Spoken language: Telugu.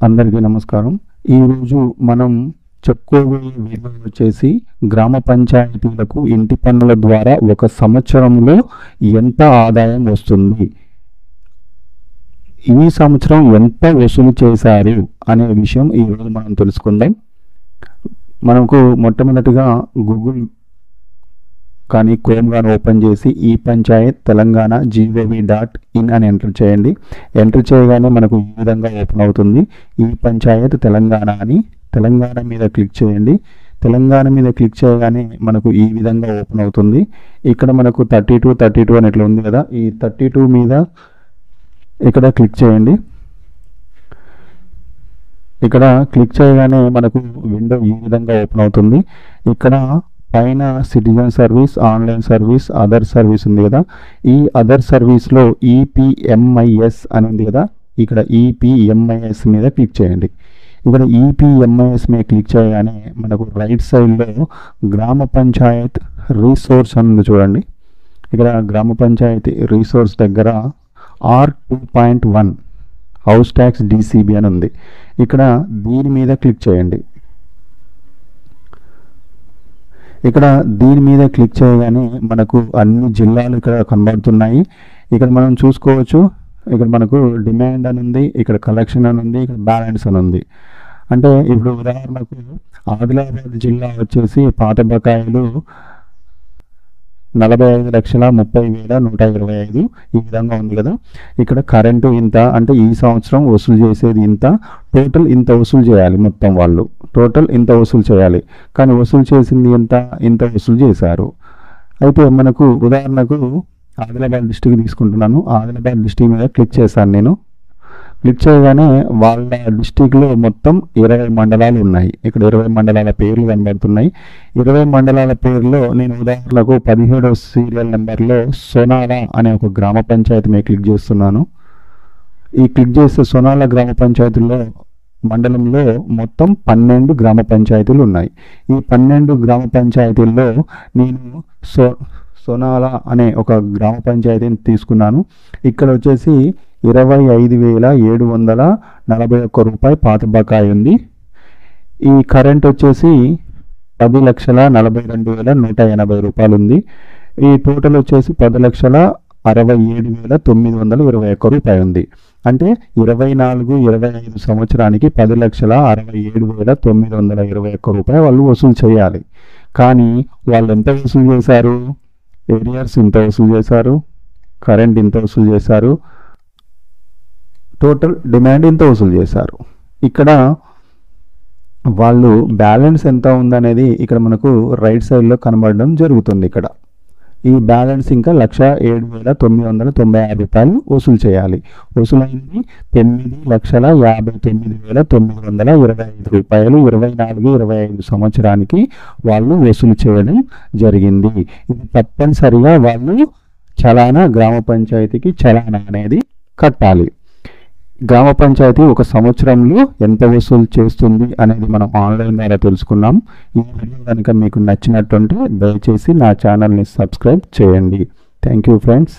అందరికీ నమస్కారం. ఈరోజు మనం చెప్పుకోబోయే వీడియో వచ్చేసి గ్రామ పంచాయతీలకు ఇంటి పన్నుల ద్వారా ఒక సంవత్సరంలో ఎంత ఆదాయం వస్తుంది, ఈ సంవత్సరం ఎంత వసూలు చేశారు అనే విషయం ఈరోజు మనం తెలుసుకుందాం. మనకు మొట్టమొదటిగా గూగుల్ కానీ క్రోమ్ కానీ ఓపెన్ చేసి ఈ పంచాయత్ తెలంగాణ gov.in అని ఎంటర్ చేయండి. ఎంటర్ చేయగానే మనకు ఈ విధంగా ఓపెన్ అవుతుంది. ఈ పంచాయత్ తెలంగాణ అని తెలంగాణ మీద క్లిక్ చేయండి. తెలంగాణ మీద క్లిక్ చేయగానే మనకు ఈ విధంగా ఓపెన్ అవుతుంది. ఇక్కడ మనకు 32 అని ఇట్లా ఉంది కదా, ఈ 32 మీద ఇక్కడ క్లిక్ చేయండి. ఇక్కడ క్లిక్ చేయగానే మనకు విండో ఈ విధంగా ఓపెన్ అవుతుంది. ఇక్కడ పైన citizen service, online service, other service ఉంది కదా, ఈ అదర్ సర్వీస్లో EPMIS అని ఉంది కదా, ఇక్కడ EPMIS మీద క్లిక్ చేయండి. ఇక్కడ EPMIS మీద క్లిక్ చేయగానే మనకు రైట్ సైడ్లో గ్రామ పంచాయత్ రీసోర్స్ అని ఉంది చూడండి. ఇక్కడ గ్రామ పంచాయతీ రీసోర్స్ దగ్గర R2.1 హౌస్ ట్యాక్స్ DCB అని ఉంది. ఇక్కడ దీని మీద క్లిక్ చేయండి. ఇక్కడ దీని మీద క్లిక్ చేయగానే మనకు అన్ని జిల్లాలు ఇక్కడ కనబడుతున్నాయి. ఇక్కడ మనం చూసుకోవచ్చు, ఇక్కడ మనకు డిమాండ్ అని ఉంది, ఇక్కడ కలెక్షన్ అని ఉంది, ఇక్కడ బ్యాలెన్స్ అని ఉంది. అంటే ఇప్పుడు ఉదాహరణకు ఆదిలాబాద్ జిల్లా వచ్చేసి పాత బకాయిలు 45,30,125 ఈ విధంగా ఉంది కదా. ఇక్కడ కరెంటు ఇంత, అంటే ఈ సంవత్సరం వసూలు చేసేది ఇంత, టోటల్ ఇంత వసూలు చేయాలి, మొత్తం వాళ్ళు టోటల్ ఇంత వసూలు చేయాలి, కానీ వసూలు చేసింది ఇంత వసూలు చేశారు. అయితే మనకు ఉదాహరణకు ఆదిలాబాద్ డిస్టిక్ తీసుకుంటున్నాను. ఆదిలాబాద్ డిస్టిక్ మీద క్లిక్ చేశాను నేను. క్లిక్ చేయగానే వాళ్ళ డిస్టిక్లో మొత్తం 20 మండలాలు ఉన్నాయి. ఇక్కడ 20 మండలాల పేర్లు కనబడుతున్నాయి. 20 మండలాల పేర్లో నేను ఉదాహరణకు 17వ సీరియల్ నెంబర్లో సోనాల అనే ఒక గ్రామ పంచాయతీ మీద క్లిక్ చేస్తున్నాను. ఈ క్లిక్ చేస్తే సోనాల గ్రామ పంచాయతీలో మండలంలో మొత్తం 12 గ్రామ పంచాయతీలు ఉన్నాయి. ఈ 12 గ్రామ పంచాయతీల్లో నేను సోనాల అనే ఒక గ్రామ పంచాయతీని తీసుకున్నాను. ఇక్కడ వచ్చేసి 25,741 రూపాయలు పాత బకాయి ఉంది. ఈ కరెంట్ వచ్చేసి 10,42,180 రూపాయలు ఉంది. ఈ టోటల్ వచ్చేసి 10,67,921 రూపాయలు ఉంది. అంటే 24-25 సంవత్సరానికి 10,67,921 రూపాయలు వాళ్ళు వసూలు చేయాలి. కానీ వాళ్ళు ఎంత వసూలు చేశారు? ఏరియర్స్ ఇంత వసూలు చేశారు, కరెంట్ ఇంత వసూలు చేశారు, టోటల్ డిమాండ్ ఇంత వసూలు చేశారు. ఇక్కడ వాళ్ళు బ్యాలెన్స్ ఎంత ఉందనేది ఇక్కడ మనకు రైట్ సైడ్లో కనబడడం జరుగుతుంది. ఇక్కడ ఈ బ్యాలెన్స్ ఇంకా 107,996 రూపాయలు వసూలు చేయాలి. వసూలైంది 9,59,925 రూపాయలు 24-25 సంవత్సరానికి వాళ్ళు వసూలు చేయడం జరిగింది. ఇది తప్పనిసరిగా వాళ్ళు చలానా గ్రామ పంచాయతీకి చలానా అనేది కట్టాలి. గ్రామ పంచాయతీ ఒక సంవత్సరంలో ఎంత వసూలు చేస్తుంది అనేది మనం ఆన్లైన్ ద్వారా తెలుసుకున్నాం. ఈ వీడియో కనుక మీకు నచ్చినట్టుంటే దయచేసి నా ఛానల్ని సబ్స్క్రైబ్ చేయండి. Thank you friends.